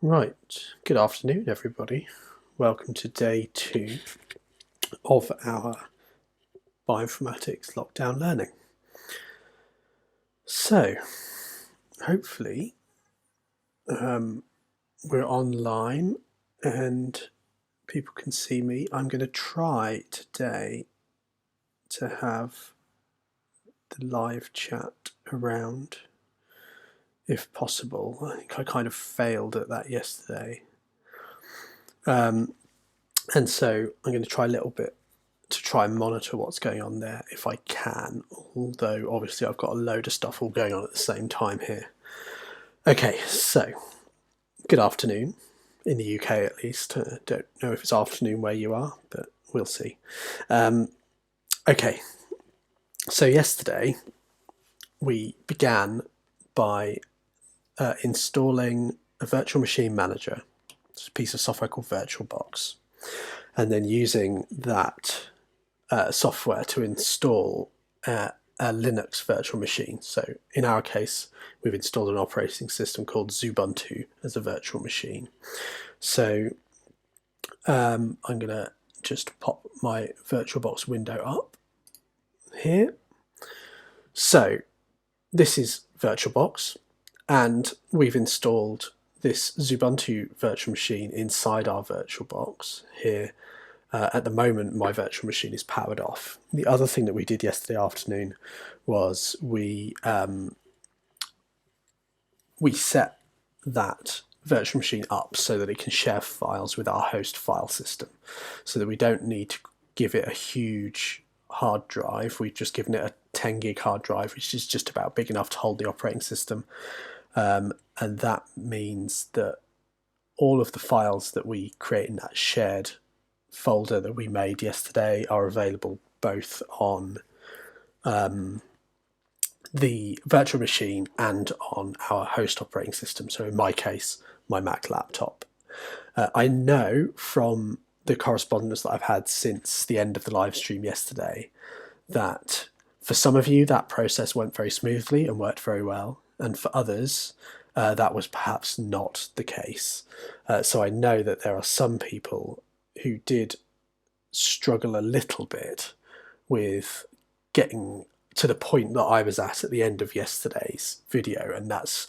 Right, good afternoon everybody. Welcome to day 2 of our Bioinformatics lockdown learning. So, hopefully we're online and people can see me. I'm going to try today to have the live chat around if possible. I think I kind of failed at that yesterday. And so I'm going to try a little bit to try and monitor what's going on there if I can, although obviously I've got a load of stuff all going on at the same time here. Okay, so good afternoon in the UK at least. Don't know if it's afternoon where you are, but we'll see. Okay, so yesterday we began by installing a virtual machine manager. It's a piece of software called VirtualBox, and then using that software to install a Linux virtual machine. So in our case, we've installed an operating system called Ubuntu as a virtual machine. So I'm going to just pop my VirtualBox window up here. So this is VirtualBox, and we've installed this Ubuntu virtual machine inside our VirtualBox here. At the moment, my virtual machine is powered off. The other thing that we did yesterday afternoon was we set that virtual machine up so that it can share files with our host file system, so that we don't need to give it a huge hard drive. We've just given it a 10 gig hard drive, which is just about big enough to hold the operating system. And that means that all of the files that we create in that shared folder that we made yesterday are available both on the virtual machine and on our host operating system. So in my case, my Mac laptop. I know from the correspondence that I've had since the end of the live stream yesterday that for some of you that process went very smoothly and worked very well, and for others that was perhaps not the case. So I know that there are some people who did struggle a little bit with getting to the point that I was at the end of yesterday's video, and that's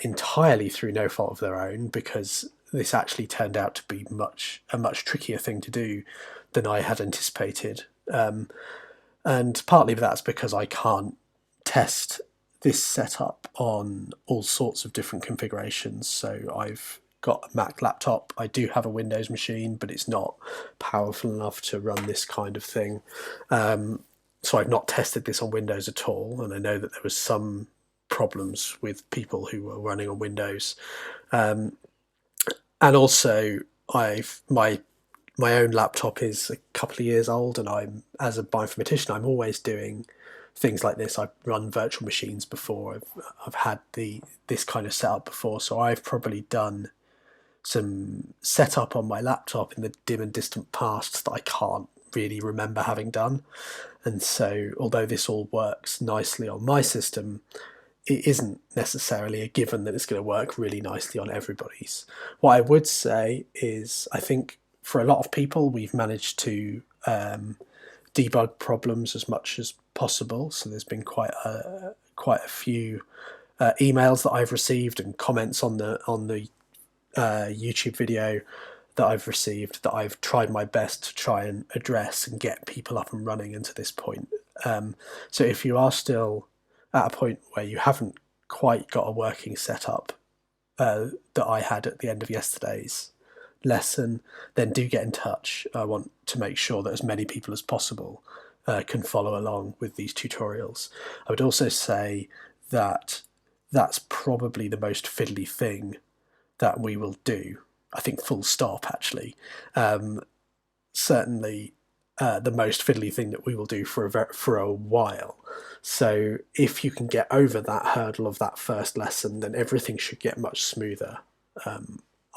entirely through no fault of their own, because this actually turned out to be a much trickier thing to do than I had anticipated, and partly that's because I can't test this setup on all sorts of different configurations. So I've got a Mac laptop, I do have a Windows machine, but it's not powerful enough to run this kind of thing. So I've not tested this on Windows at all, and I know that there was some problems with people who were running on Windows. And also my own laptop is a couple of years old, and as a bioinformatician, I'm always doing things like this. I've run virtual machines before. I've had this kind of setup before, so I've probably done some setup on my laptop in the dim and distant past that I can't really remember having done. And so although this all works nicely on my system, it isn't necessarily a given that it's going to work really nicely on everybody's. What I would say is I think for a lot of people we've managed to debug problems as much as possible. So there's been quite a few emails that I've received and comments on the YouTube video that I've received that I've tried my best to try and address and get people up and running into this point. So if you are still at a point where you haven't quite got a working setup that I had at the end of yesterday's lesson, then do get in touch. I want to make sure that as many people as possible can follow along with these tutorials. I would also say that that's probably the most fiddly thing that we will do. I think full stop, actually. Certainly the most fiddly thing that we will do for a while. So if you can get over that hurdle of that first lesson, then everything should get much smoother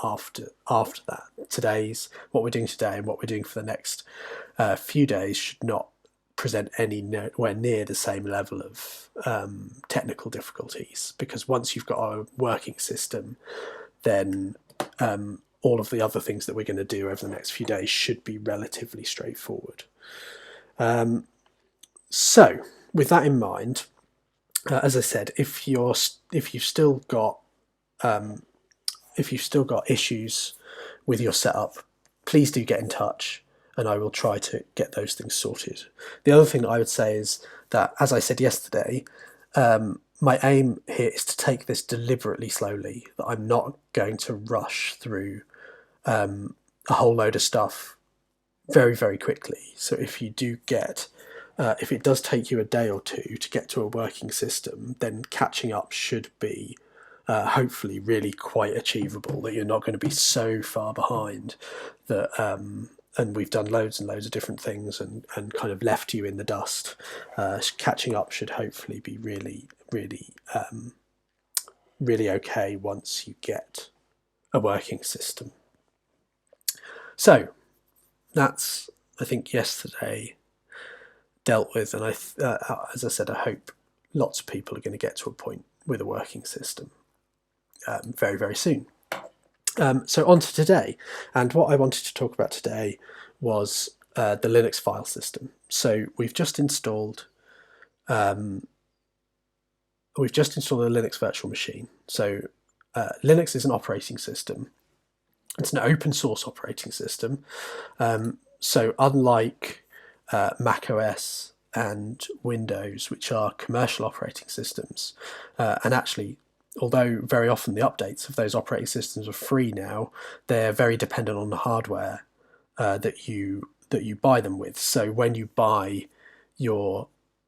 after that. What we're doing today and what we're doing for the next few days should not present anywhere near the same level of technical difficulties, because once you've got a working system, then all of the other things that we're going to do over the next few days should be relatively straightforward. So with that in mind, as I said, if you've still got issues with your setup, please do get in touch, and I will try to get those things sorted. The other thing I would say is that, as I said yesterday, my aim here is to take this deliberately slowly, that I'm not going to rush through a whole load of stuff very, very quickly. So if you do get, if it does take you a day or two to get to a working system, then catching up should be hopefully really quite achievable, that you're not going to be so far behind that and we've done loads and loads of different things and kind of left you in the dust. Catching up should hopefully be really okay once you get a working system. So that's, I think, yesterday dealt with, and as I said, I hope lots of people are going to get to a point with a working system very, very soon. So on to today, and what I wanted to talk about today was the Linux file system. So we've just installed a Linux virtual machine. So Linux is an operating system. It's an open source operating system. So unlike Mac OS and Windows, which are commercial operating systems, and actually, although very often the updates of those operating systems are free now, they're very dependent on the hardware that you buy them with. So when you buy your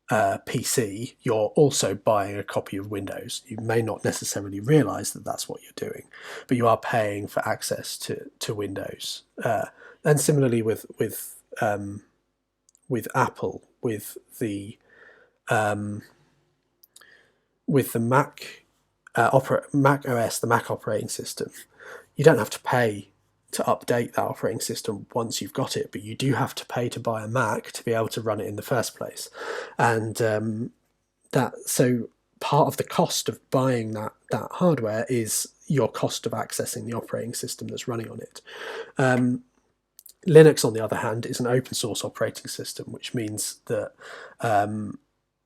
PC, you're also buying a copy of Windows. You may not necessarily realise that that's what you're doing, but you are paying for access to Windows. And similarly with Apple, with the Mac OS, the Mac operating system, you don't have to pay to update that operating system once you've got it, but you do have to pay to buy a Mac to be able to run it in the first place. And so part of the cost of buying that hardware is your cost of accessing the operating system that's running on it. Linux, on the other hand, is an open source operating system, which means that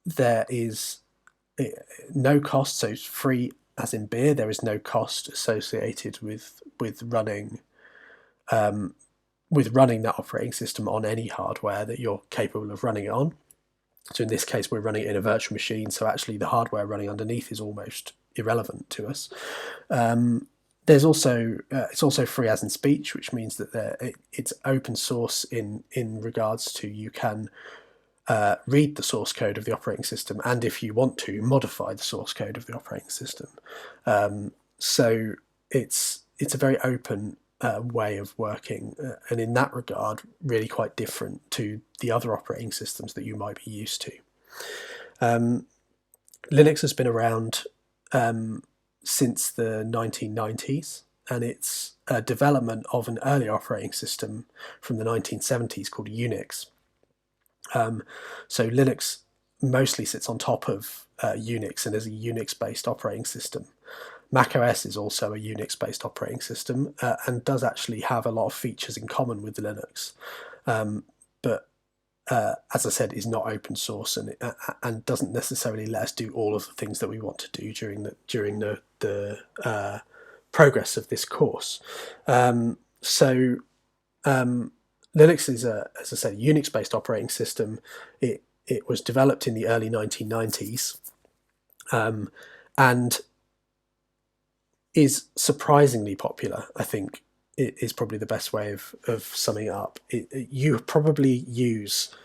there is no cost, so it's free as in beer. There is no cost associated with running that operating system on any hardware that you're capable of running it on. So in this case, we're running it in a virtual machine, so actually the hardware running underneath is almost irrelevant to us. There's also it's also free as in speech, which means that it's open source in regards to you can read the source code of the operating system, and if you want to, modify the source code of the operating system. So it's a very open way of working, and in that regard, really quite different to the other operating systems that you might be used to. Linux has been around since the 1990s, and it's a development of an earlier operating system from the 1970s called Unix. So Linux mostly sits on top of Unix and is a Unix-based operating system. Mac OS is also a Unix-based operating system and does actually have a lot of features in common with Linux, but as I said, is not open source and doesn't necessarily let us do all of the things that we want to do during the progress of this course. So Linux is as I said, a Unix-based operating system. It was developed in the early 1990s and is surprisingly popular. I think it is probably the best way of summing it up. You probably use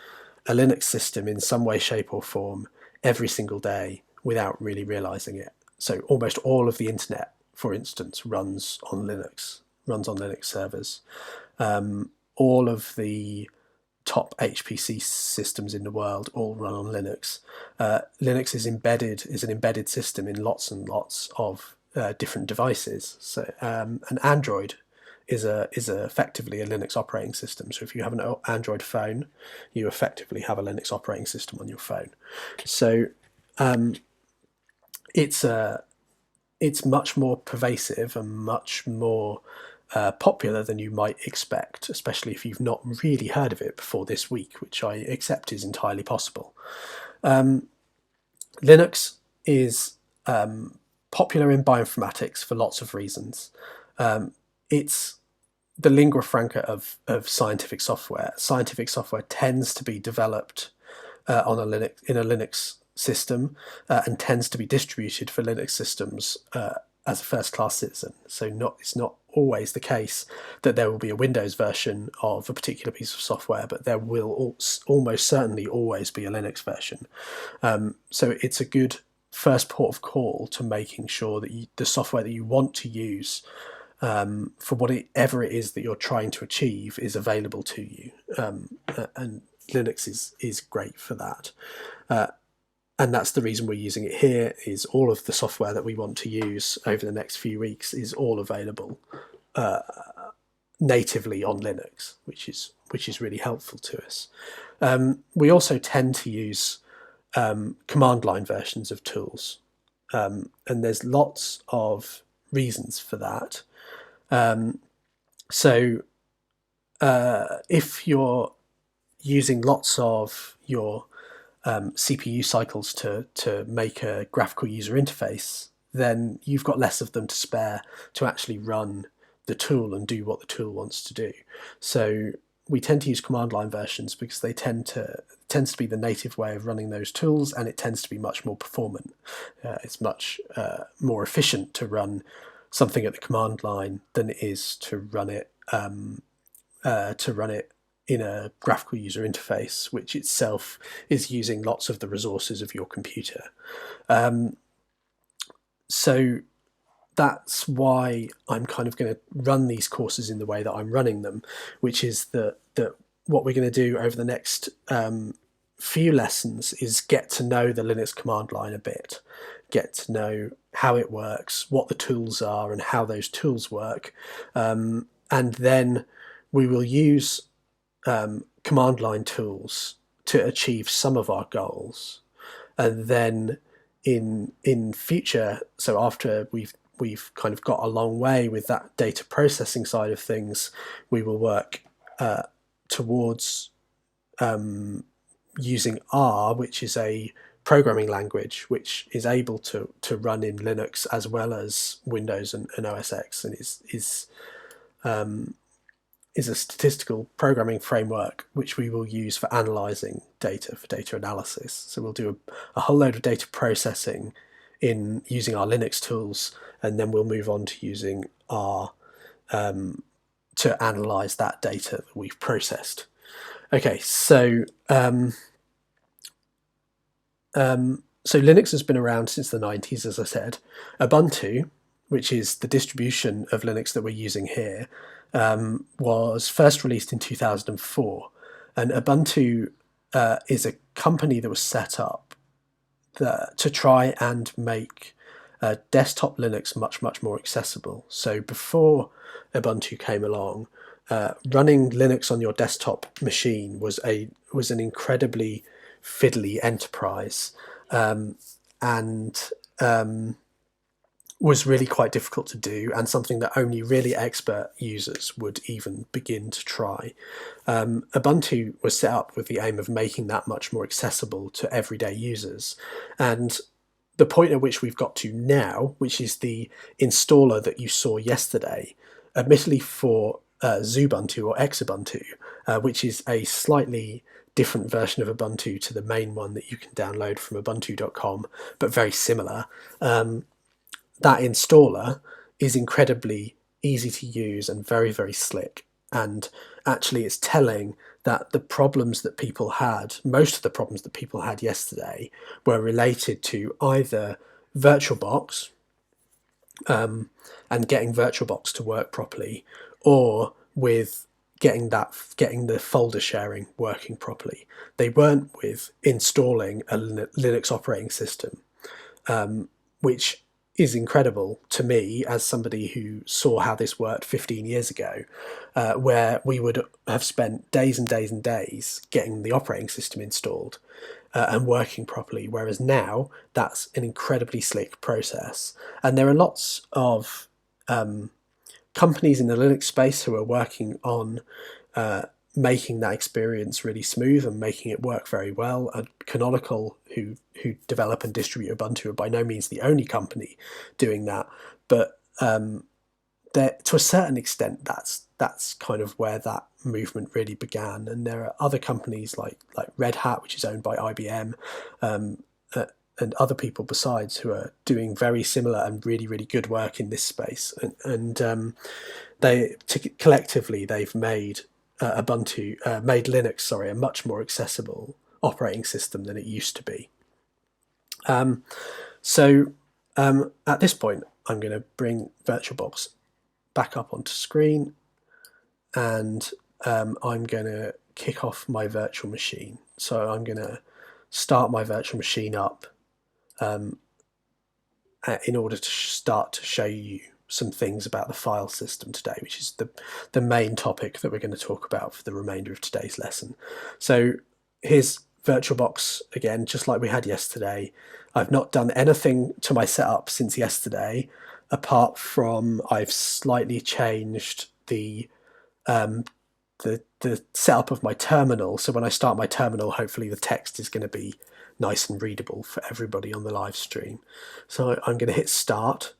a Linux system in some way, shape or form every single day without really realizing it. So almost all of the internet, for instance, runs on Linux servers. All of the top HPC systems in the world all run on Linux. Linux is an embedded system in lots and lots of different devices. So and Android is effectively a Linux operating system. So if you have an Android phone, you effectively have a Linux operating system on your phone. So it's much more pervasive and much more popular than you might expect, especially if you've not really heard of it before this week, which I accept is entirely possible. Linux is popular in bioinformatics for lots of reasons. It's the lingua franca of scientific software. Scientific software tends to be developed in a Linux system and tends to be distributed for Linux systems as a first-class citizen. So it's not always the case that there will be a Windows version of a particular piece of software, but there will almost certainly always be a Linux version. So it's a good first port of call to making sure that the software that you want to use for whatever it is that you're trying to achieve is available to you. And Linux is great for that. And that's the reason we're using it here, is all of the software that we want to use over the next few weeks is all available natively on Linux, which is really helpful to us. We also tend to use command line versions of tools, and there's lots of reasons for that. So if you're using lots of your CPU cycles to make a graphical user interface, then you've got less of them to spare to actually run the tool and do what the tool wants to do. So we tend to use command line versions because they tends to be the native way of running those tools, and it tends to be much more performant. It's much more efficient to run something at the command line than it is to run it in a graphical user interface, which itself is using lots of the resources of your computer. So that's why I'm kind of going to run these courses in the way that I'm running them, which is that what we're going to do over the next few lessons is get to know the Linux command line a bit, get to know how it works, what the tools are and how those tools work, and then we will use command line tools to achieve some of our goals, and then in future, so after we've kind of got a long way with that data processing side of things, we will work towards using R, which is a programming language which is able to run in Linux as well as Windows and OS X, and is a statistical programming framework which we will use for analysing data, for data analysis. So we'll do a whole load of data processing in using our Linux tools, and then we'll move on to using R to analyse that data that we've processed. Okay, so Linux has been around since the 90s, as I said. Ubuntu, which is the distribution of Linux that we're using here, was first released in 2004. And Ubuntu is a company that was set up to try and make desktop Linux much more accessible. So before Ubuntu came along, running Linux on your desktop machine was an incredibly fiddly enterprise, and was really quite difficult to do, and something that only really expert users would even begin to try. Ubuntu was set up with the aim of making that much more accessible to everyday users, and the point at which we've got to now, which is the installer that you saw yesterday, admittedly for Xubuntu or Xubuntu, which is a slightly different version of Ubuntu to the main one that you can download from ubuntu.com, but very similar. That installer is incredibly easy to use and very slick, and actually it's telling that the problems that people had, most of the problems that people had yesterday, were related to either VirtualBox and getting VirtualBox to work properly, or with getting the folder sharing working properly. They weren't with installing a Linux operating system, which is incredible to me as somebody who saw how this worked 15 years ago, where we would have spent days and days and days getting the operating system installed and working properly, whereas now that's an incredibly slick process. And there are lots of companies in the Linux space who are working on making that experience really smooth and making it work very well. And Canonical, who develop and distribute Ubuntu, are by no means the only company doing that, but to a certain extent, that's kind of where that movement really began. And there are other companies like Red Hat, which is owned by IBM, and other people besides who are doing very similar and really, really good work in this space. And collectively they've made made Linux, sorry, a much more accessible operating system than it used to be. So at this point, I'm going to bring VirtualBox back up onto screen, and I'm going to kick off my virtual machine. So I'm going to start my virtual machine up in order to start to show you some things about the file system today, which is the main topic that we're going to talk about for the remainder of today's lesson. So here's VirtualBox again, just like we had yesterday. I've not done anything to my setup since yesterday, apart from I've slightly changed the setup of my terminal. So when I start my terminal, hopefully the text is going to be nice and readable for everybody on the live stream. So I'm going to hit start,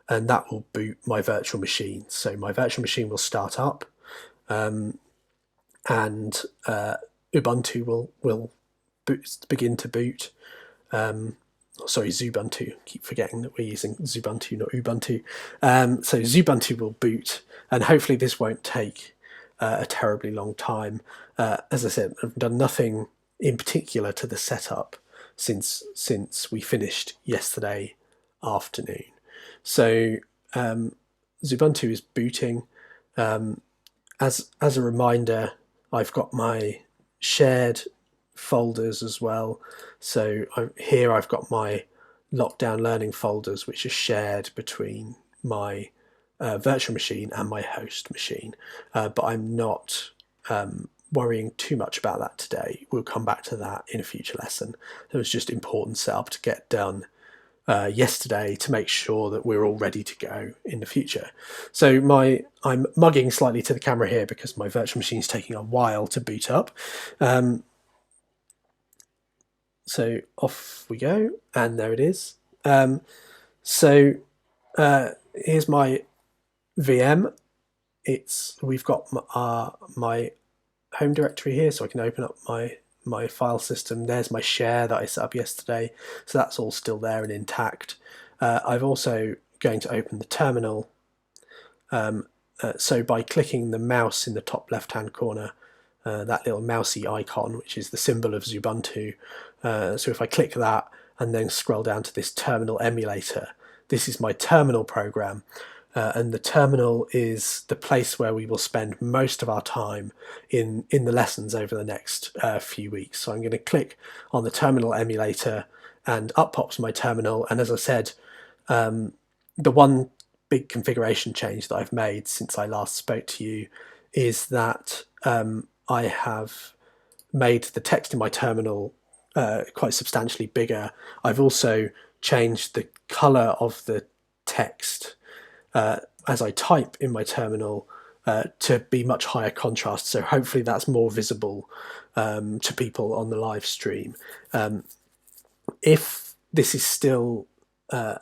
and that will boot my virtual machine. So my virtual machine will start up, and Ubuntu will begin to boot. Sorry, Xubuntu. I keep forgetting that we're using Xubuntu, not Ubuntu. So Xubuntu will boot, and hopefully this won't take a terribly long time. As I said, I've done nothing in particular to the setup since we finished yesterday afternoon. So Xubuntu is booting. As a reminder, I've got my shared folders as well. So here I've got my lockdown learning folders, which are shared between my virtual machine and my host machine. But I'm not worrying too much about that today. We'll come back to that in a future lesson. It was just important setup to get done yesterday to make sure that we're all ready to go in the future. So I'm mugging slightly to the camera here because my virtual machine is taking a while to boot up. So off we go, and there it is. So here's my VM. We've got my home directory here, so I can open up my file system. There's my share that I set up yesterday, so that's all still there and intact. I've also going to open the terminal. So by clicking the mouse in the top left hand corner, that little mousy icon, which is the symbol of Xubuntu. So if I click that and then scroll down to this terminal emulator, this is my terminal program. And the terminal is the place where we will spend most of our time in the lessons over the next few weeks. So I'm going to click on the terminal emulator, and up pops my terminal. And as I said, the one big configuration change that I've made since I last spoke to you is that I have made the text in my terminal quite substantially bigger. I've also changed the color of the text as I type in my terminal to be much higher contrast. So hopefully that's more visible to people on the live stream. If this is still,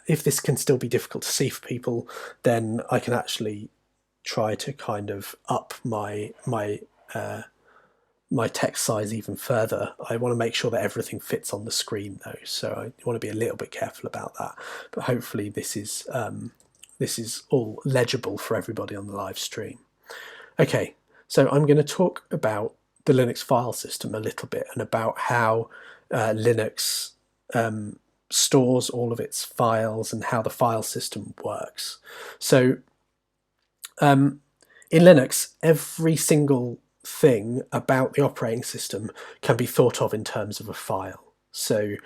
if this can still be difficult to see for people, then I can actually try to kind of up my text size even further. I want to make sure that everything fits on the screen though, so I want to be a little bit careful about that. But hopefully this is all legible for everybody on the live stream. Okay, so I'm going to talk about the Linux file system a little bit and about how Linux stores all of its files and how the file system works. So in Linux, every single thing about the operating system can be thought of in terms of a file. So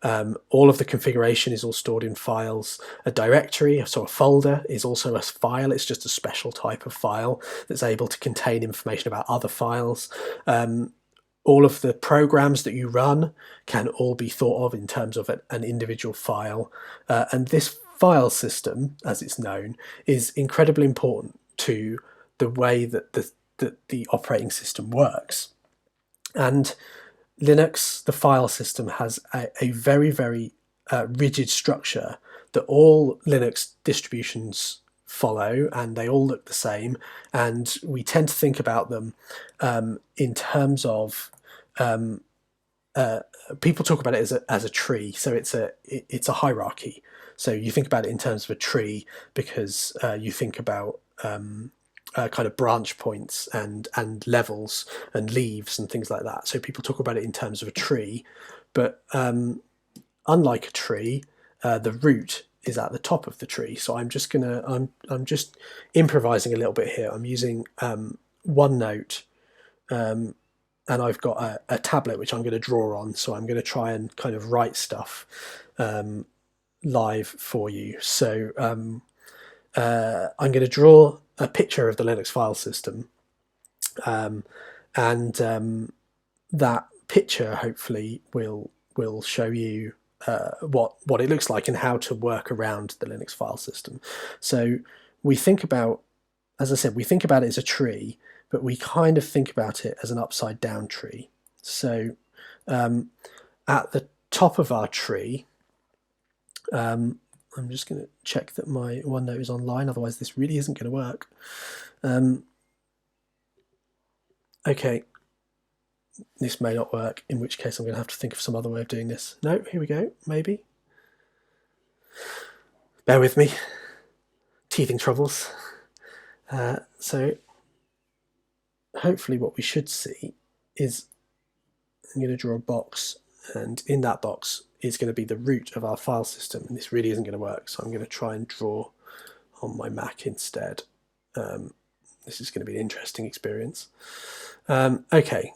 all of the configuration is all stored in files. A directory, so a folder, is also a file. It's just a special type of file that's able to contain information about other files. All of the programs that you run can all be thought of in terms of an individual file. And this file system, as it's known, is incredibly important to the way that the operating system works. And Linux, the file system, has a very, very rigid structure that all Linux distributions follow, and they all look the same. And we tend to think about them in terms of people talk about it as a tree. So it's a hierarchy. So you think about it in terms of a tree because you think about kind of branch points and levels and leaves and things like that. So people talk about it in terms of a tree, but unlike a tree, the root is at the top of the tree. So I'm just improvising a little bit here. I'm using OneNote, and I've got a tablet which I'm going to draw on. So I'm going to try and kind of write stuff live for you. So I'm going to draw a picture of the Linux file system, and that picture hopefully will show you what it looks like and how to work around the Linux file system. So we think about, as I said, we think about it as a tree, but we kind of think about it as an upside down tree. So at the top of our tree, I'm just going to check that my OneNote is online, otherwise this really isn't going to work. Okay, this may not work, in which case I'm going to have to think of some other way of doing this. No, here we go, maybe. Bear with me. Teething troubles. So hopefully what we should see is, I'm going to draw a box, and in that box is going to be the root of our file system, and this really isn't going to work, so I'm going to try and draw on my Mac instead. This is going to be an interesting experience. Okay.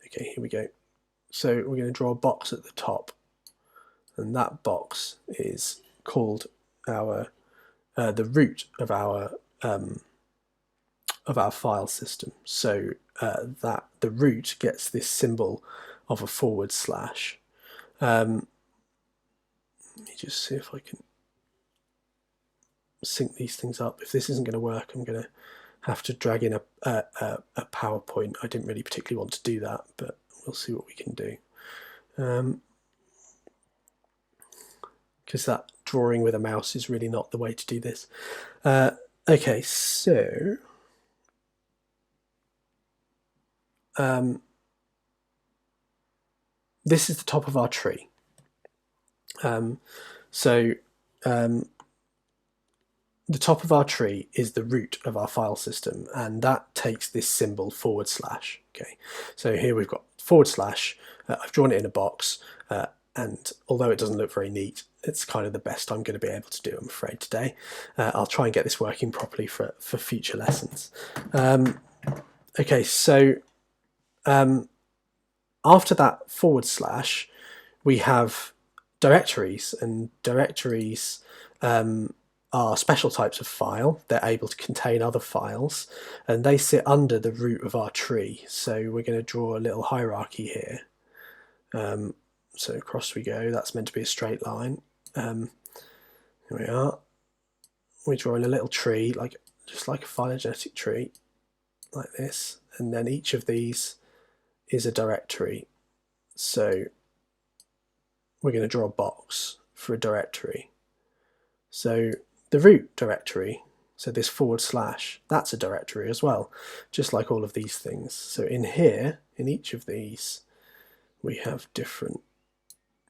Okay, here we go. So we're going to draw a box at the top, and that box is called our the root of our file system. So that the root gets this symbol of a /. Let me just see if I can sync these things up. If this isn't going to work, I'm going to have to drag in a PowerPoint. I didn't really particularly want to do that, but we'll see what we can do. Because that drawing with a mouse is really not the way to do this. Okay, so this is the top of our tree. The top of our tree is the root of our file system, and that takes this symbol /. Okay, so here we've got /. I've drawn it in a box, and although it doesn't look very neat, it's kind of the best I'm going to be able to do, I'm afraid, today. I'll try and get this working properly for future lessons. Okay, so after that /, we have directories, and directories are special types of file. They're able to contain other files, and they sit under the root of our tree. So we're going to draw a little hierarchy here. So across we go. That's meant to be a straight line. Here we are. We're drawing a little tree, just like a phylogenetic tree, like this. And then each of these is a directory. So we're going to draw a box for a directory. So the root directory, so this /, that's a directory as well, just like all of these things. So in here, in each of these, we have different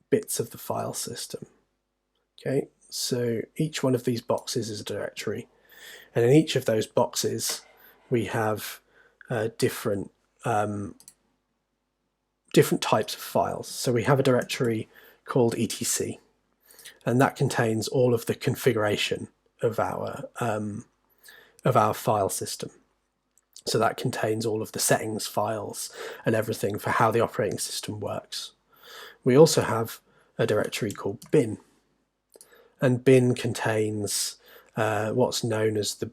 bits of the file system. Okay, so each one of these boxes is a directory, and in each of those boxes we have different types of files. So we have a directory called etc, and that contains all of the configuration of our file system. So that contains all of the settings files and everything for how the operating system works. We also have a directory called bin, and bin contains what's known as the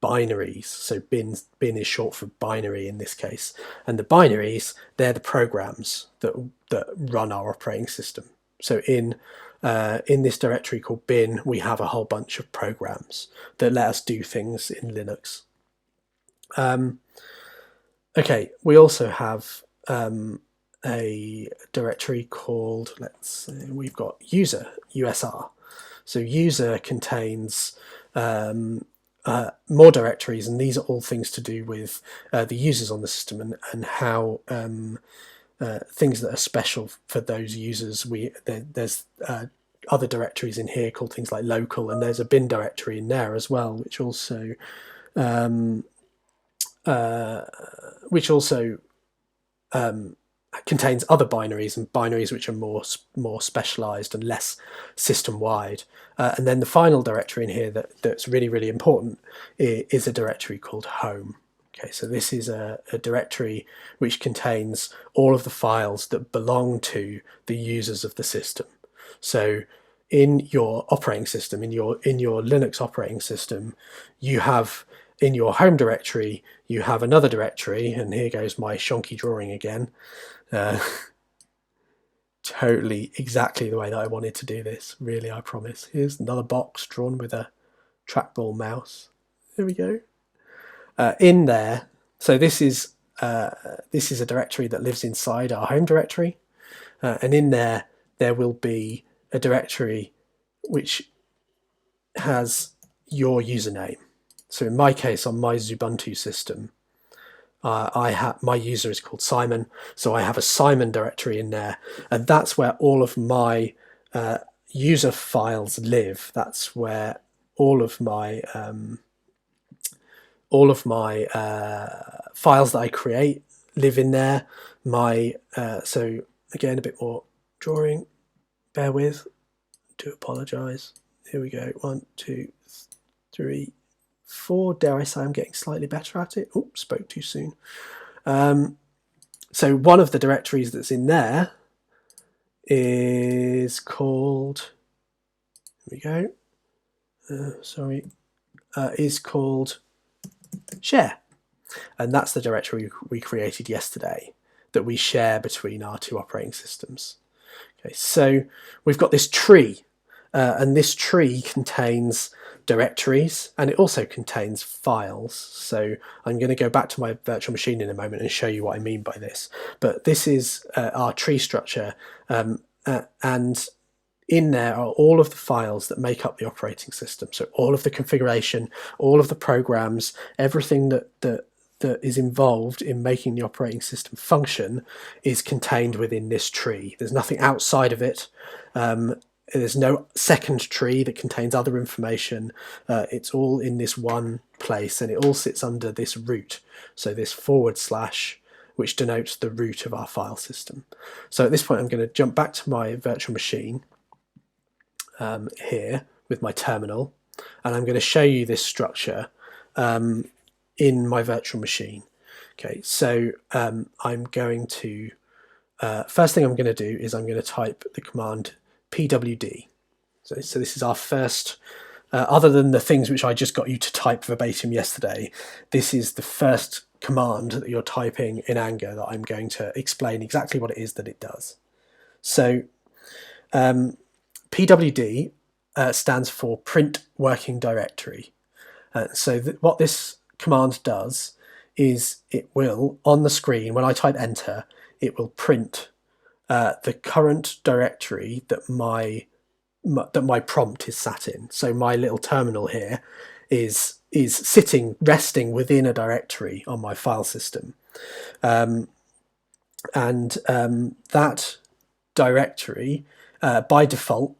binaries. So bin is short for binary in this case, and the binaries, they're the programs that run our operating system. So in in this directory called bin, we have a whole bunch of programs that let us do things in Linux. Okay, we also have a directory called, let's say, we've got user, USR. So user contains more directories, and these are all things to do with the users on the system and how things that are special for those users. There's other directories in here called things like local, and there's a bin directory in there as well, which also contains other binaries, and binaries which are more specialized and less system-wide. And then the final directory in here that's really important is a directory called home. Okay, so this is a directory which contains all of the files that belong to the users of the system. So in your operating system, in your Linux operating system, you have in your home directory, you have another directory, and here goes my shonky drawing again. Totally exactly the way that I wanted to do this, really, I promise. Here's another box drawn with a trackball mouse. There we go. In there, so this is a directory that lives inside our home directory, and in there will be a directory which has your username. So in my case, on my Ubuntu system, my user is called Simon, so I have a Simon directory in there, and that's where all of my user files live. That's where all of my files that I create live in there. So again, a bit more drawing. Bear with. Do apologise. Here we go. 1, 2, 3, 4. Dare I say I'm getting slightly better at it. Oops, spoke too soon. So one of the directories that's in there is called, here we go, is called share. And that's the directory we created yesterday that we share between our two operating systems. Okay, so we've got this tree, and this tree contains directories, and it also contains files. So I'm going to go back to my virtual machine in a moment and show you what I mean by this. But this is our tree structure, and in there are all of the files that make up the operating system. So all of the configuration, all of the programs, everything that is involved in making the operating system function is contained within this tree. There's nothing outside of it. There's no second tree that contains other information. It's all in this one place, and it all sits under this root. So this /, which denotes the root of our file system. So at this point, I'm going to jump back to my virtual machine here with my terminal, and I'm going to show you this structure in my virtual machine. Okay, so I'm going to, first thing I'm going to do is I'm going to type the command pwd. So this is our first, other than the things which I just got you to type verbatim yesterday, this is the first command that you're typing in anger that I'm going to explain exactly what it is that it does. So pwd stands for print working directory. So what this command does is it will, on the screen, when I type enter, it will print the current directory that my prompt is sat in. So my little terminal here is sitting, resting within a directory on my file system, and that directory by default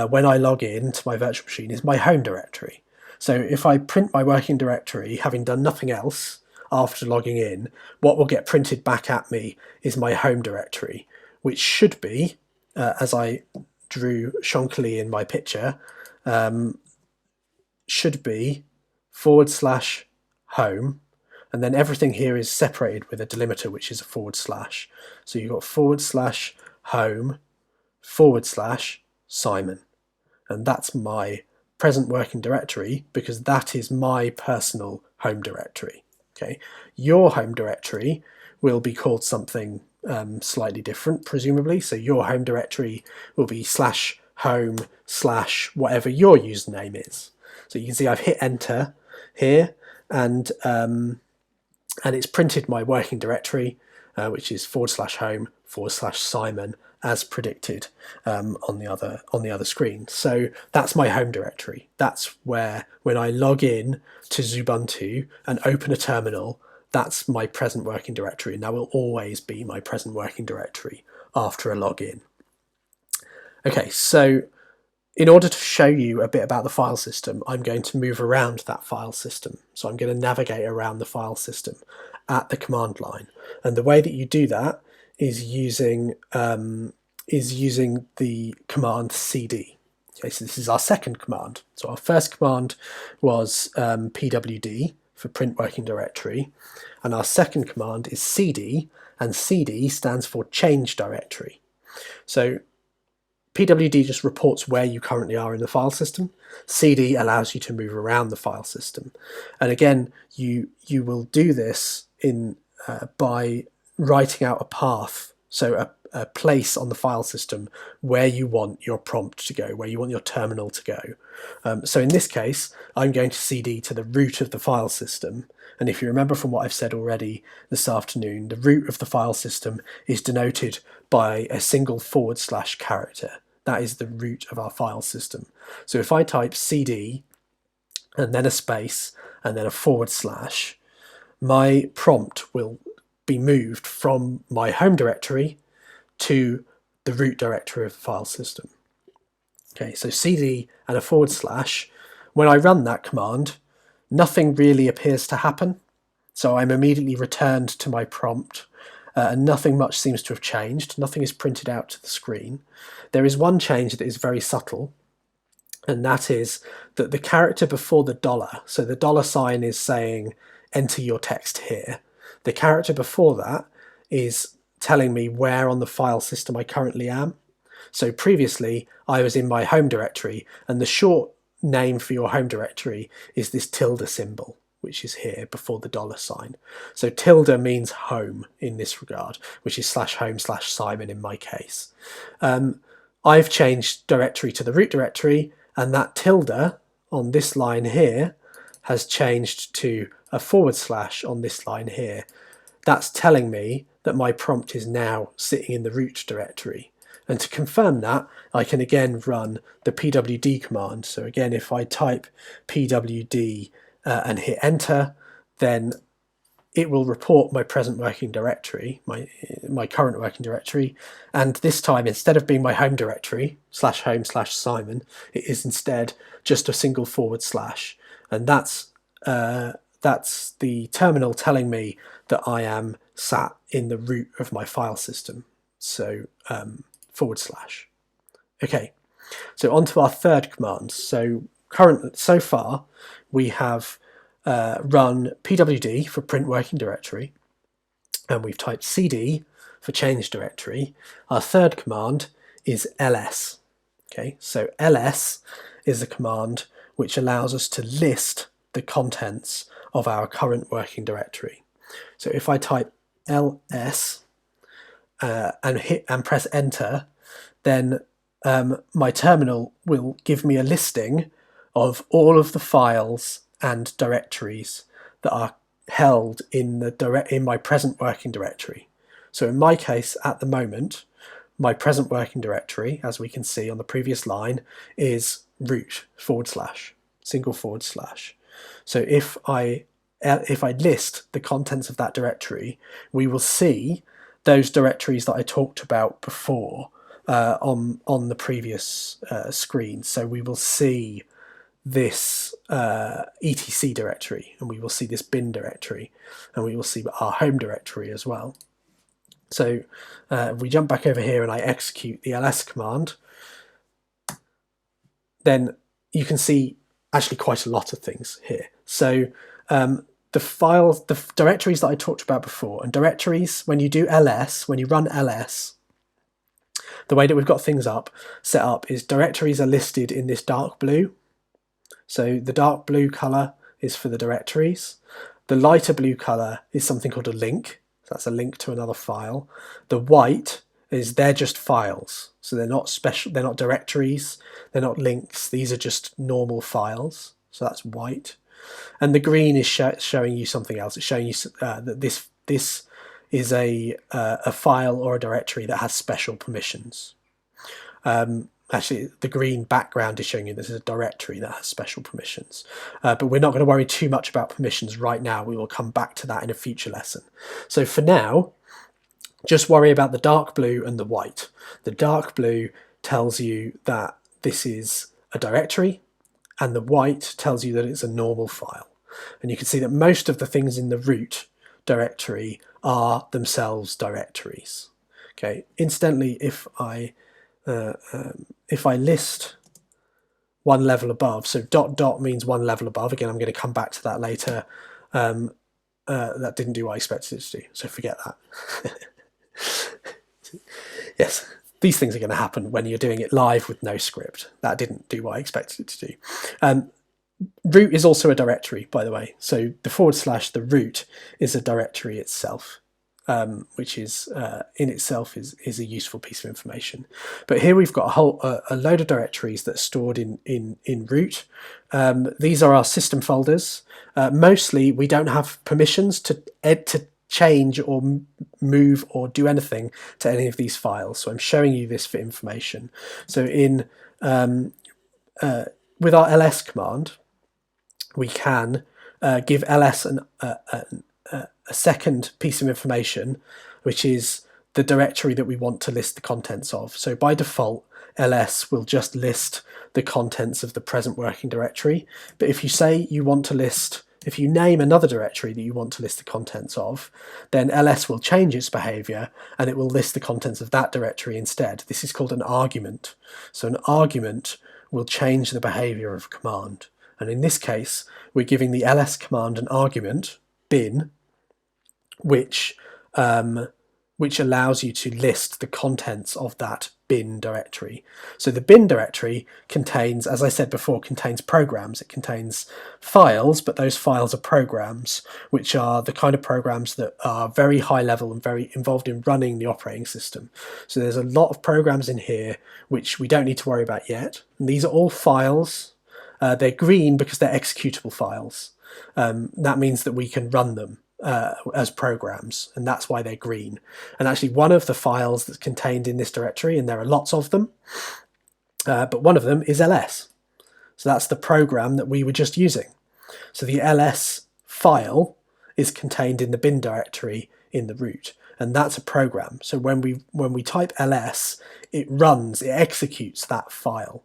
when I log in to my virtual machine is my home directory. So if I print my working directory, having done nothing else after logging in, what will get printed back at me is my home directory, which should be, as I drew shonkily in my picture, should be /home, and then everything here is separated with a delimiter, which is a /. So you've got /home /Simon, and that's my present working directory because that is my personal home directory. Okay, your home directory will be called something slightly different, presumably. So your home directory will be home / whatever your username is. So you can see I've hit enter here, and it's printed my working directory, which is /home /Simon, as predicted on the other screen. So that's my home directory. That's where, when I log in to Xubuntu and open a terminal, that's my present working directory, and that will always be my present working directory after a login. Okay, so in order to show you a bit about the file system, I'm going to move around that file system. So I'm going to navigate around the file system at the command line. And the way that you do that is using the command cd. Okay, so this is our second command. So our first command was pwd for print working directory, and our second command is cd, and cd stands for change directory. So pwd just reports where you currently are in the file system. CD allows you to move around the file system. And again, you will do this by writing out a path, so a place on the file system where you want your prompt to go, where you want your terminal to go. So in this case, I'm going to CD to the root of the file system. And if you remember from what I've said already this afternoon, the root of the file system is denoted by a single / character. That is the root of our file system. So if I type cd and then a space and then a /, my prompt will be moved from my home directory to the root directory of the file system. Okay, so cd and a /, when I run that command, nothing really appears to happen. So I'm immediately returned to my prompt, and nothing much seems to have changed. Nothing is printed out to the screen. There is one change that is very subtle, and that is that the character before the $, so the $ is saying enter your text here. The character before that is telling me where on the file system I currently am. So previously I was in my home directory, and the short name for your home directory is this tilde symbol, which is here before the $. So tilde means home in this regard, which is /home /Simon in my case. I've changed directory to the root directory, and that tilde on this line here has changed to a / on this line here. That's telling me that my prompt is now sitting in the root directory. And to confirm that, I can again run the pwd command. So again, if I type pwd and hit enter, then it will report my present working directory, my current working directory. And this time, instead of being my home directory, /home /Simon, it is instead just a single /. And that's the terminal telling me that I am sat in the root of my file system. So /. Okay, so on to our third command. So far we have run pwd for print working directory, and we've typed cd for change directory. Our third command is ls. Okay, so ls is a command which allows us to list the contents of our current working directory. So if I type ls and press enter, then my terminal will give me a listing of all of the files and directories that are held in my present working directory. So in my case, at the moment, my present working directory, as we can see on the previous line, is root / single /. So if I list the contents of that directory, we will see those directories that I talked about before on the previous screen. So we will see this etc directory, and we will see this bin directory, and we will see our home directory as well. So if we jump back over here and I execute the ls command, then you can see actually quite a lot of things here. So the directories that I talked about before, and directories, when you do ls, when you run ls, the way that we've got things set up is directories are listed in this dark blue. So the dark blue color is for the directories. The lighter blue color is something called a link. So that's a link to another file. The white they're just files. So they're not special, they're not directories, they're not links, these are just normal files. So that's white. And the green is showing you something else. It's showing you that this is a file or a directory that has special permissions. Actually, the green background is showing you this is a directory that has special permissions. But we're not going to worry too much about permissions right now. We will come back to that in a future lesson. So for now, just worry about the dark blue and the white. The dark blue tells you that this is a directory, and the white tells you that it's a normal file. And you can see that most of the things in the root directory are themselves directories. Okay. Incidentally, if I list one level above, so ... means one level above. Again, I'm going to come back to that later. That didn't do what I expected it to do, so forget that. Yes, these things are going to happen when you're doing it live with no script. That didn't do what I expected it to do. Root is also a directory, by the way. So the / the root is a directory itself, which is in itself is a useful piece of information. But here we've got a load of directories that are stored in root. These are our system folders. Mostly we don't have permissions to change or move or do anything to any of these files. So I'm showing you this for information. So in with our ls command, we can give ls a second piece of information, which is the directory that we want to list the contents of. So by default, ls will just list the contents of the present working directory. But if you say you want to list, if you name another directory that you want to list the contents of, then ls will change its behavior and it will list the contents of that directory instead. This is called an argument. So an argument will change the behavior of a command. And in this case, we're giving the ls command an argument, bin, which allows you to list the contents of that bin directory. So the bin directory contains, as I said before, contains programs. It contains files, but those files are programs, which are the kind of programs that are very high level and very involved in running the operating system. So there's a lot of programs in here which we don't need to worry about yet. And these are all files. They're green because they're executable files. That means that we can run them as programs, and that's why they're green. And actually one of the files that's contained in this directory, and there are lots of them, but one of them is ls. So that's the program that we were just using. So the ls file is contained in the bin directory in the root, and that's a program. So when we type ls, it executes that file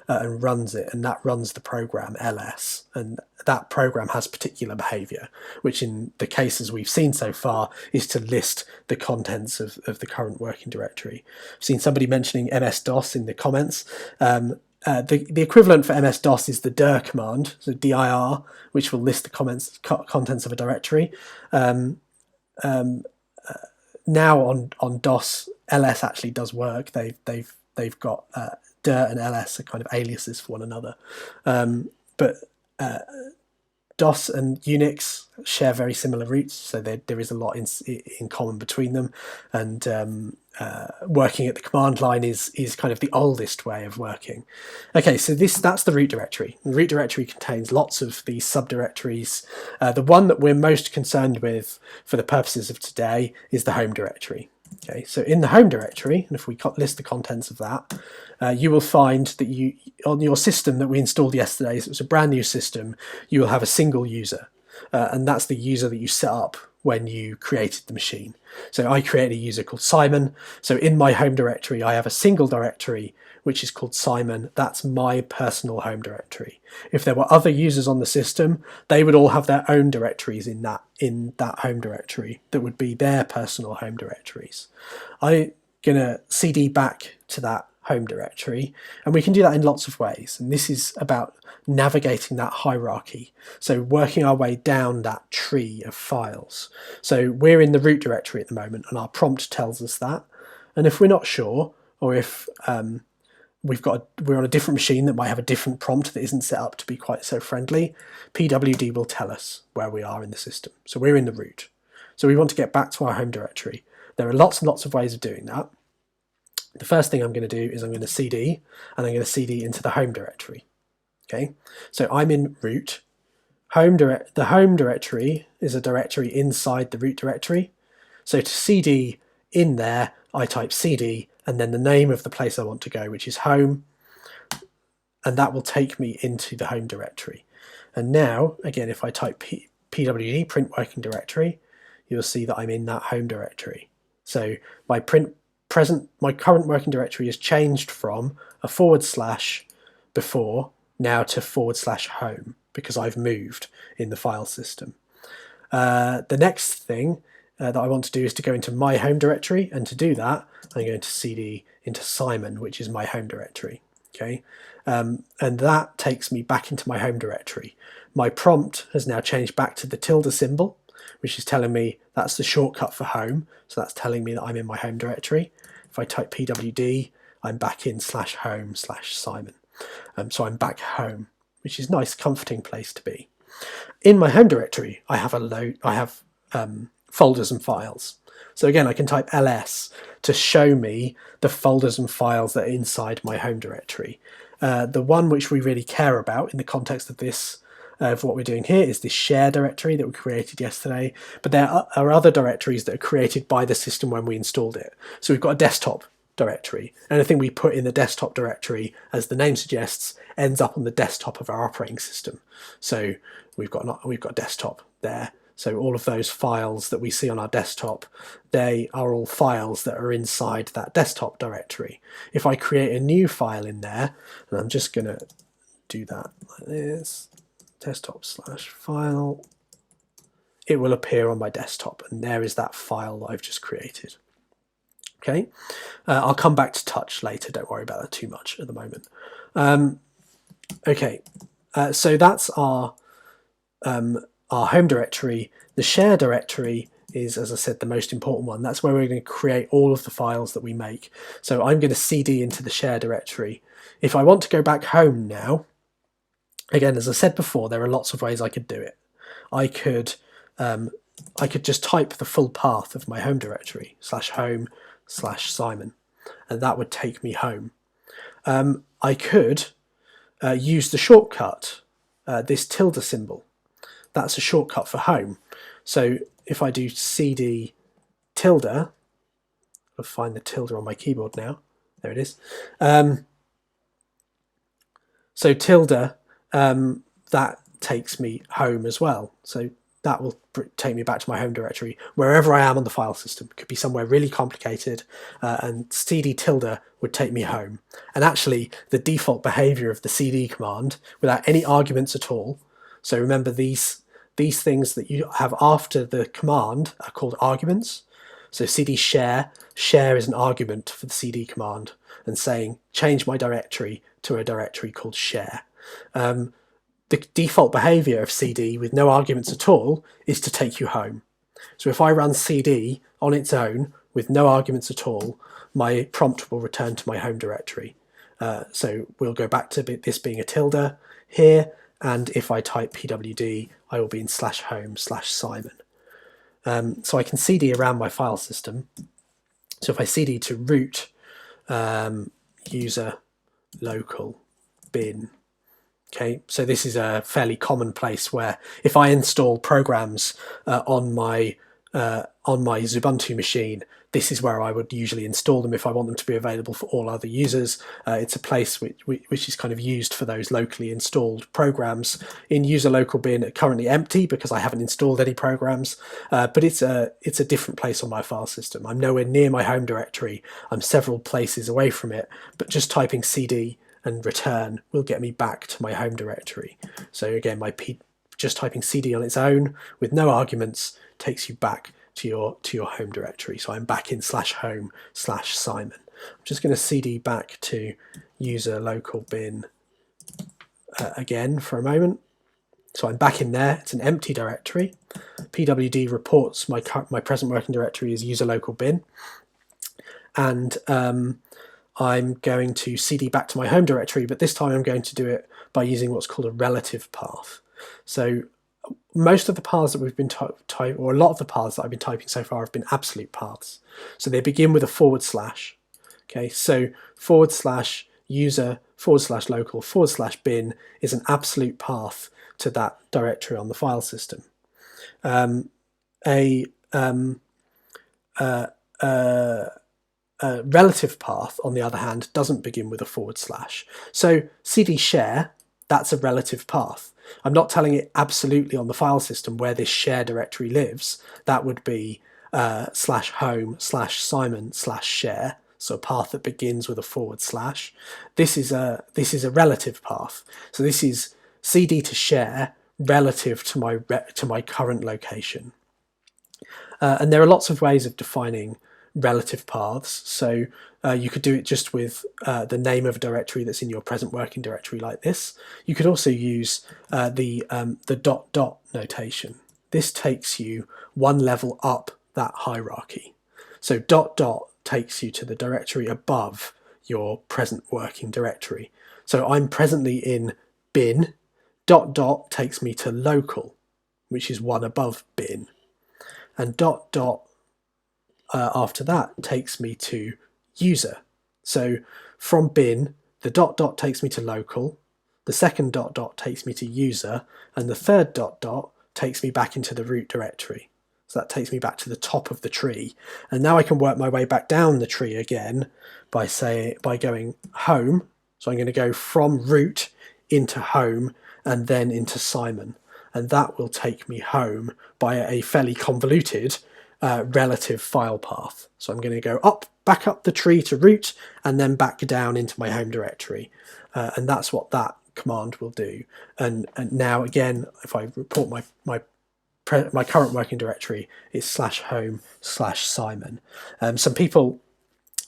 and runs it, and that runs the program ls, and that program has particular behavior, which in the cases we've seen so far is to list the contents of the current working directory. I've seen somebody mentioning MS-DOS in the comments. The equivalent for MS-DOS is the dir command, so dir, which will list the contents of a directory. Now on DOS, ls actually does work. They've got dir and ls are kind of aliases for one another, but DOS and Unix share very similar roots, so there is a lot in common between them, and working at the command line is kind of the oldest way of working. Okay, so that's the root directory. The root directory contains lots of these subdirectories. The one that we're most concerned with for the purposes of today is the home directory. Okay, so in the home directory, and if we list the contents of that, you will find that on your system that we installed yesterday, so it was a brand new system, you will have a single user, and that's the user that you set up when you created the machine. So I created a user called Simon. So in my home directory, I have a single directory which is called Simon. That's my personal home directory. If there were other users on the system, they would all have their own directories in that home directory that would be their personal home directories. I'm gonna CD back to that home directory, and we can do that in lots of ways. And this is about navigating that hierarchy, so working our way down that tree of files. So we're in the root directory at the moment, and our prompt tells us that. And if we're not sure, or if we're on a different machine that might have a different prompt that isn't set up to be quite so friendly, pwd will tell us where we are in the system. So we're in the root. So we want to get back to our home directory. There are lots and lots of ways of doing that. the first thing I'm going to do is I'm going to cd, and I'm going to cd into the home directory. Okay, so I'm in root. The home directory is a directory inside the root directory. So to cd in there, I type cd and then the name of the place I want to go, which is home, and that will take me into the home directory. And now, again, if I type pwd print working directory, you'll see that I'm in that home directory. So my current working directory has changed from a / before now to /home because I've moved in the file system. The next thing that I want to do is to go into my home directory, and to do that I'm going to cd into Simon, which is my home directory. Okay, and that takes me back into my home directory. My prompt has now changed back to the tilde symbol, which is telling me that's the shortcut for home, so that's telling me that I'm in my home directory. If I type pwd, I'm back in /home/Simon. So I'm back home, which is a nice, comforting place to be. In my home directory, I have folders and files. So again, I can type ls to show me the folders and files that are inside my home directory. The one which we really care about in the context of this, of what we're doing here, is this share directory that we created yesterday. But there are other directories that are created by the system when we installed it. So we've got a desktop directory. Anything we put in the desktop directory, as the name suggests, ends up on the desktop of our operating system. So we've got desktop there. So all of those files that we see on our desktop, they are all files that are inside that desktop directory. If I create a new file in there, and I'm just going to do that like this, desktop/file, it will appear on my desktop, and there is that file that I've just created. Okay, I'll come back to touch later, don't worry about that too much at the moment. Okay, so that's our home directory. The share directory is, as I said, the most important one. That's where we're going to create all of the files that we make. So I'm going to cd into the share directory. If I want to go back home now, again, as I said before, there are lots of ways I could do it. I could just type the full path of my home directory, /home/Simon, and that would take me home. I could use the shortcut, this tilde symbol. That's a shortcut for home. So if I do cd tilde, I'll find the tilde on my keyboard now. There it is. So tilde, that takes me home as well. So that will take me back to my home directory, wherever I am on the file system. It could be somewhere really complicated, and cd tilde would take me home. And actually, the default behavior of the cd command, without any arguments at all, so remember these things that you have after the command are called arguments. So cd share is an argument for the cd command, and saying change my directory to a directory called share. The default behavior of cd with no arguments at all is to take you home. So if I run cd on its own with no arguments at all, my prompt will return to my home directory. So we'll go back to this being a tilde here, and if I type pwd, I will be in /home/Simon. So I can cd around my file system. So if I cd to root user local bin, okay, so this is a fairly common place where if I install programs on my Ubuntu machine, this is where I would usually install them if I want them to be available for all other users. It's a place which is kind of used for those locally installed programs. In user local bin, currently empty because I haven't installed any programs, but it's a different place on my file system. I'm nowhere near my home directory. I'm several places away from it, but just typing cd and return will get me back to my home directory. So again, just typing cd on its own with no arguments takes you back to your home directory. So I'm back in /home/Simon. I'm just going to cd back to user local bin again for a moment. So I'm back in there. It's an empty directory. pwd reports my present working directory as user local bin, and I'm going to cd back to my home directory, but this time I'm going to do it by using what's called a relative path. So most of the paths that we've been or a lot of the paths that I've been typing so far have been absolute paths. So they begin with a /, Okay, so /user/local/bin is an absolute path to that directory on the file system. A relative path, on the other hand, doesn't begin with a /. So cd share, that's a relative path. I'm not telling it absolutely on the file system where this share directory lives. That would be /home/simon/share, so a path that begins with a /. This is a relative path. So this is cd to share relative to my current location. And there are lots of ways of defining relative paths. So you could do it just with the name of a directory that's in your present working directory like this. You could also use the ... notation. This takes you one level up that hierarchy. So ... takes you to the directory above your present working directory. So I'm presently in bin. ... takes me to local, which is one above bin. And ... after that takes me to user. So from bin, the ... takes me to local, the second ... takes me to user, and the third ... takes me back into the root directory. So that takes me back to the top of the tree. And now I can work my way back down the tree again by going home. So I'm going to go from root into home and then into Simon. And that will take me home by a fairly convoluted relative file path. So I'm going to go back up the tree to root and then back down into my home directory. And that's what that command will do. And now again, if I report my current working directory, is /home/Simon. Some people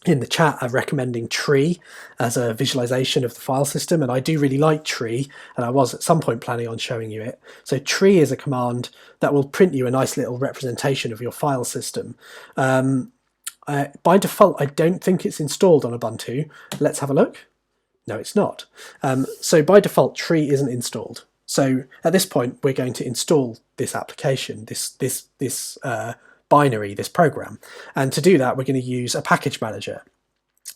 in the chat are recommending tree as a visualization of the file system, and I do really like tree, and I was at some point planning on showing you it. So tree is a command that will print you a nice little representation of your file system. By default, I don't think it's installed on Ubuntu. Let's have a look. No, it's not. So by default, tree isn't installed. So at this point, we're going to install this application, this binary, this program. And to do that, we're going to use a package manager.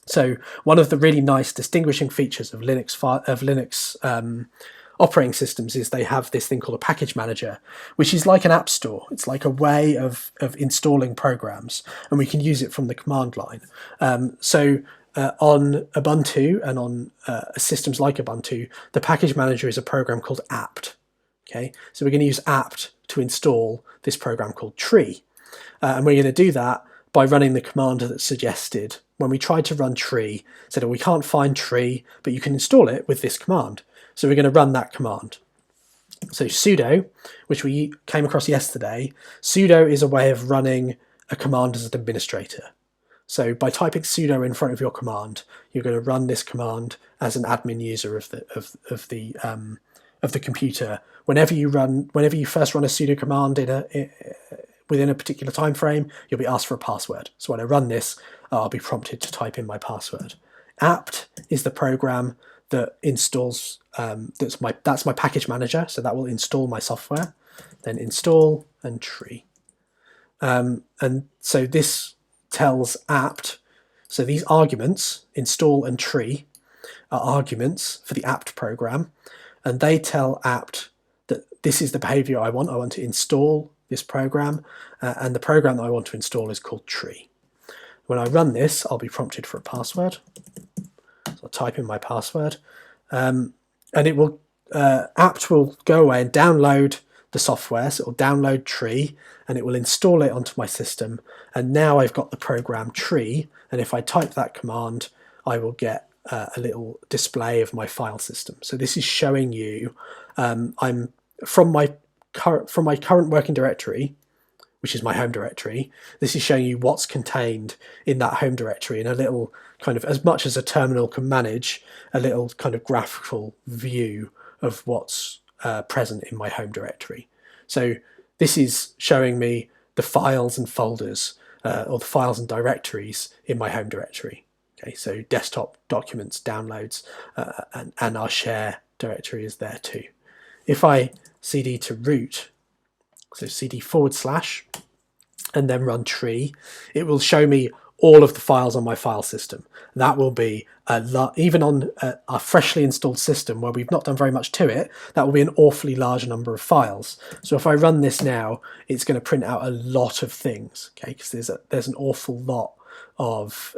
So one of the really nice distinguishing features of Linux operating systems is they have this thing called a package manager, which is like an app store. It's like a way of installing programs, and we can use it from the command line. On Ubuntu and on systems like Ubuntu, the package manager is a program called apt. Okay, so we're going to use apt to install this program called tree. And we're going to do that by running the command that's suggested. When we tried to run tree, it said, oh, we can't find tree, but you can install it with this command. So we're going to run that command. So sudo, which we came across yesterday, sudo is a way of running a command as an administrator. So by typing sudo in front of your command, you're going to run this command as an admin user of the computer. Whenever you first run a sudo command within a particular time frame, you'll be asked for a password. So when I run this, I'll be prompted to type in my password. Apt is the program that installs. That's my package manager, so that will install my software. Then install and tree. And so this tells apt, so these arguments, install and tree, are arguments for the apt program, and they tell apt that this is the behavior I want. I want to install this program, and the program that I want to install is called tree. When I run this, I'll be prompted for a password. So I'll type in my password, and it will apt will go away and download the software. So it will download tree and it will install it onto my system. And now I've got the program tree. And if I type that command, I will get a little display of my file system. So this is showing you I'm from my current working directory, which is my home directory. This is showing you what's contained in that home directory in a little kind of, as much as a terminal can manage, a little kind of graphical view of what's present in my home directory. So this is showing me the files and folders or the files and directories in my home directory. Okay, so desktop, documents, downloads, and our share directory is there too. If I cd to root, so cd / and then run tree, it will show me all of the files on my file system. That will be a lot, even on a freshly installed system where we've not done very much to it, that will be an awfully large number of files. So if I run this now, it's going to print out a lot of things, okay, because there's an awful lot of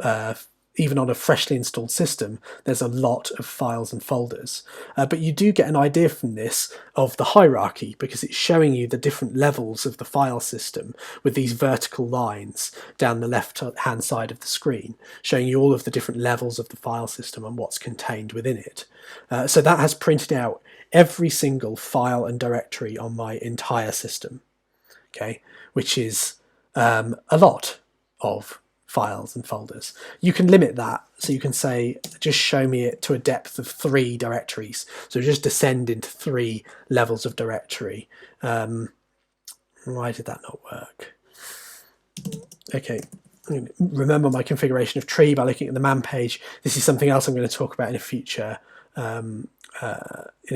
even on a freshly installed system, there's a lot of files and folders. But you do get an idea from this of the hierarchy, because it's showing you the different levels of the file system with these vertical lines down the left-hand side of the screen, showing you all of the different levels of the file system and what's contained within it. So that has printed out every single file and directory on my entire system, okay, which is a lot of files and folders. You can limit that, so you can say just show me it to a depth of 3 directories, so just descend into 3 levels of directory. Why did that not work? Okay, remember my configuration of tree by looking at the man page. This is something else I'm going to talk about in a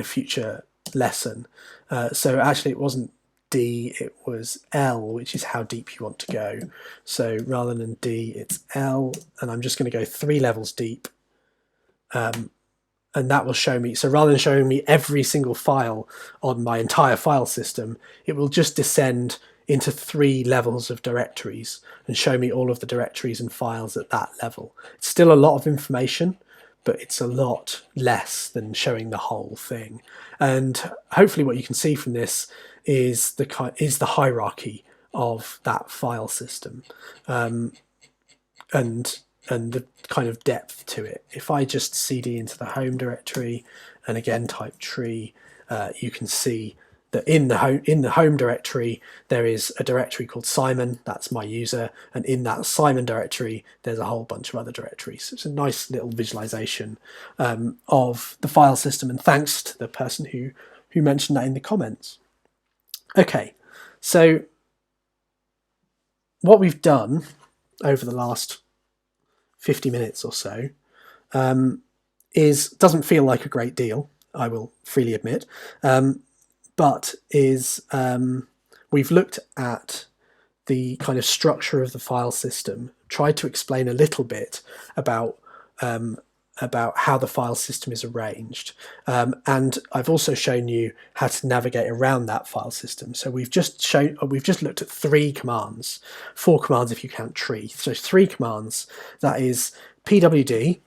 future lesson. So actually it wasn't D, it was L, which is how deep you want to go. So rather than D, it's L, and I'm just going to go 3 levels deep. And that will show me, so rather than showing me every single file on my entire file system, it will just descend into 3 levels of directories and show me all of the directories and files at that level. It's still a lot of information, but it's a lot less than showing the whole thing. And hopefully what you can see from this is the hierarchy of that file system, and the kind of depth to it. If I just cd into the home directory and again type tree, you can see that in the home directory there is a directory called Simon, that's my user, and in that Simon directory there's a whole bunch of other directories. So it's a nice little visualization of the file system, and thanks to the person who mentioned that in the comments. Okay, so what we've done over the last 50 minutes or so doesn't feel like a great deal, I will freely admit, but we've looked at the kind of structure of the file system, tried to explain a little bit about how the file system is arranged, and I've also shown you how to navigate around that file system. So we've just looked at 3 commands, 4 commands if you count tree. So 3 commands. That is pwd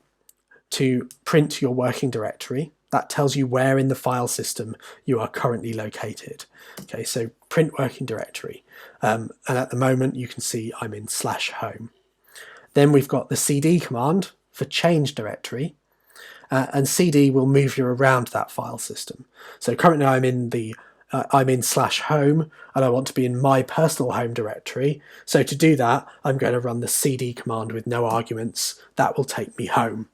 to print your working directory. That tells you where in the file system you are currently located. Okay, so print working directory, and at the moment you can see I'm in /home. Then we've got the cd command for change directory, and cd will move you around that file system. So currently I'm in /home, and I want to be in my personal home directory. So to do that, I'm going to run the cd command with no arguments. That will take me home.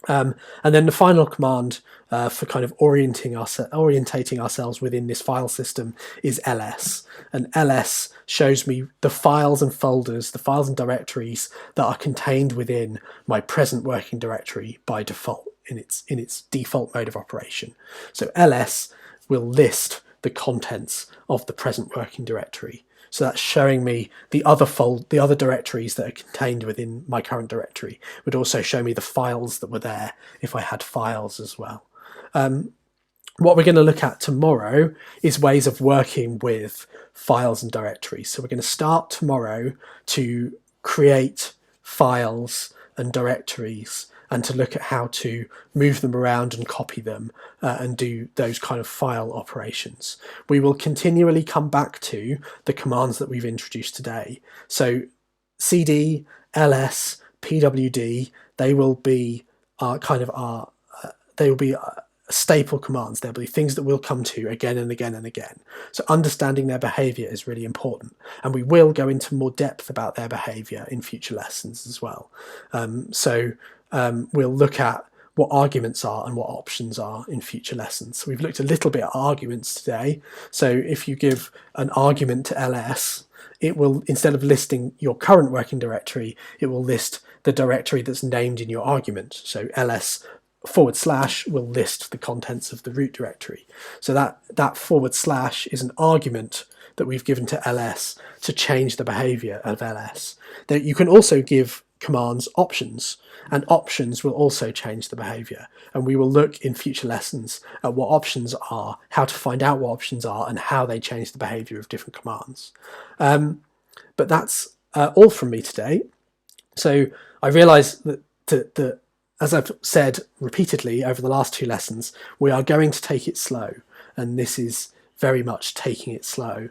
And then the final command for kind of orientating ourselves within this file system is ls. And ls shows me the files and folders, the files and directories that are contained within my present working directory by default in its default mode of operation. So ls will list the contents of the present working directory. So that's showing me the other directories that are contained within my current directory. It would also show me the files that were there if I had files as well. What we're going to look at tomorrow is ways of working with files and directories. So we're going to start tomorrow to create files and directories and to look at how to move them around and copy them and do those kind of file operations. We will continually come back to the commands that we've introduced today. So cd, ls, pwd, they will be staple commands. They'll be things that we'll come to again and again and again. So understanding their behavior is really important, and we will go into more depth about their behavior in future lessons as well. We'll look at what arguments are and what options are in future lessons. So we've looked a little bit at arguments today. So if you give an argument to ls, it will, instead of listing your current working directory, it will list the directory that's named in your argument. So ls / will list the contents of the root directory. So that / is an argument that we've given to ls to change the behavior of ls. That you can also give commands options, and options will also change the behavior. And we will look in future lessons at what options are, how to find out what options are, and how they change the behavior of different commands. But that's all from me today. So I realise that as I've said repeatedly over the last 2 lessons, we are going to take it slow, and this is very much taking it slow.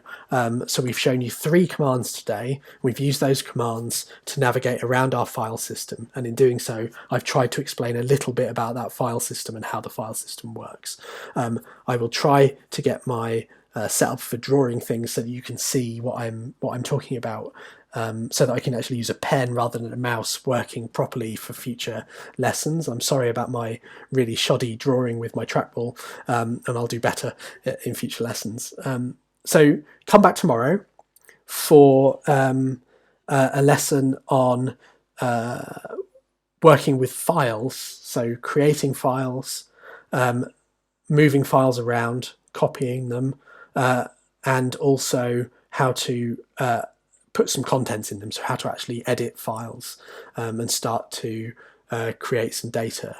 So we've shown you 3 commands today. We've used those commands to navigate around our file system, and in doing so, I've tried to explain a little bit about that file system and how the file system works. I will try to get my setup for drawing things so that you can see what I'm talking about, so that I can actually use a pen rather than a mouse working properly for future lessons. I'm sorry about my really shoddy drawing with my trackball, and I'll do better in future lessons. So come back tomorrow for a lesson on working with files, so creating files, moving files around, copying them, and also how to put some contents in them, so how to actually edit files and start to create some data.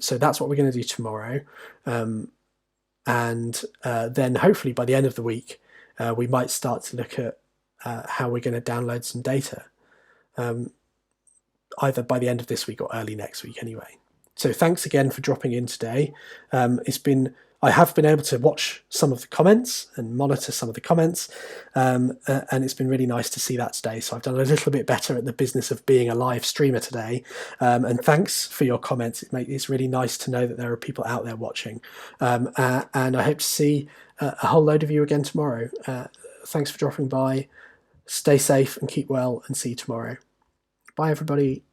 So that's what we're going to do tomorrow. And then hopefully by the end of the week, we might start to look at how we're going to download some data, either by the end of this week or early next week anyway. So thanks again for dropping in today. I have been able to watch some of the comments and monitor some of the comments, and it's been really nice to see that today. So I've done a little bit better at the business of being a live streamer today, and thanks for your comments. It's really nice to know that there are people out there watching, and I hope to see a whole load of you again tomorrow. Thanks for dropping by. Stay safe and keep well, and see you tomorrow. Bye everybody.